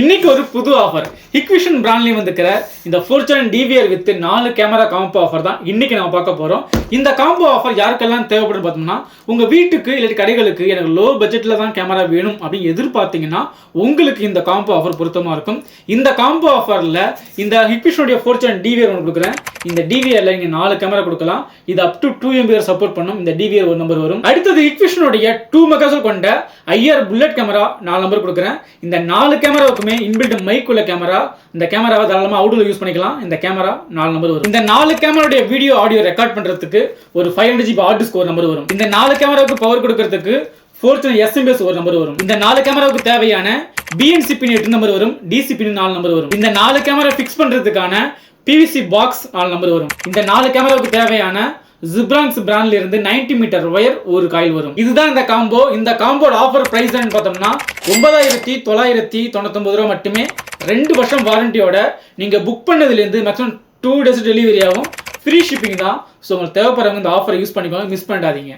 இன்னைக்கு ஒரு புது ஆஃபர் ஹிக்விஷன் பிராண்ட்லயே வந்துக்கிற இந்த Fortune DVR with 4 camera combo offer தான் இன்னைக்கு நம்ம பார்க்க போறோம். இந்த காம்போ ஆஃபர் யாருக்கெல்லாம் தேவைப்படும் பார்த்தோம்னா, உங்க வீட்டுக்கு இல்லை கடைகளுக்கு எனக்கு லோ பட்ஜெட்ல தான் கேமரா வேணும் அப்படின்னு எதிர்பார்த்தீங்கன்னா உங்களுக்கு இந்த காம்போ ஆஃபர் பொருத்தமா இருக்கும். இந்த காம்போ ஆஃபர்ல இந்த ஹிக்விஷனுடைய ஃபோர்ச்சூன் டிவிஆர் ஒன்று கொடுக்குறேன். இந்த டிவிஆர்ல நீங்க 4 கேமரா கொடுக்கலாம். இது அப் டு 2 MB சப்போர்ட் பண்ணும். இந்த டிவிஆர் ஒரு நம்பர் வரும். அடுத்தது ஹிக்விஷனுடைய 2 மெகாபிக்சல் கொண்ட IR புல்லட் கேமரா 4 நம்பர் கொடுக்குறேன். இந்த 4 கேமராவுக்குமே இன்பில்ட் மைக் உள்ள கேமரா. இந்த கேமராவை தாராளமா அவுட்ல யூஸ் பண்ணிக்கலாம். இந்த கேமரா 4 நம்பர் வரும். இந்த 4 கேமராவுடைய வீடியோ ஆடியோ ரெக்கார்ட் பண்றதுக்கு ஒரு 500 GB ஹார்ட் டிஸ்க் ஒரு நம்பர் வரும். இந்த 4 கேமராவுக்கு பவர் கொடுக்கிறதுக்கு ஃபோர்ச்சூன் SMS ஒரு நம்பர் வரும். இந்த 4 கேமராவுக்கு தேவையான BNC பின் 8 நம்பர் வரும். DC பின் 4 நம்பர் வரும். இந்த 4 கேமரா ஃபிக்ஸ் பண்றதுக்கான PVC பாக்ஸ் 4 நம்பர் வரும். இந்த 4 கேமராவுக்கு தேவையான ஜிப்ரான்ஸ் பிராண்ட்ல இருந்து 90 மீட்டர் ஒயர் ஒரு காயில் வரும். இதுதான் இந்த காம்போ. இந்த காம்போட ஆஃபர் பிரைஸ் பார்த்தோம்னா 9999 ரூபாய் மட்டுமே. 2 வருஷம் வாரண்டியோட நீங்க புக் பண்ணதுல இருந்து மேக்ஸிமம் 2 days டெலிவரி ஆகும். ஃப்ரீ ஷிப்பிங் தான். ஸோ உங்களுக்கு தேவைப்படுறவங்க இந்த ஆஃபரை யூஸ் பண்ணிக்கோங்க, மிஸ் பண்ணிடாதீங்க.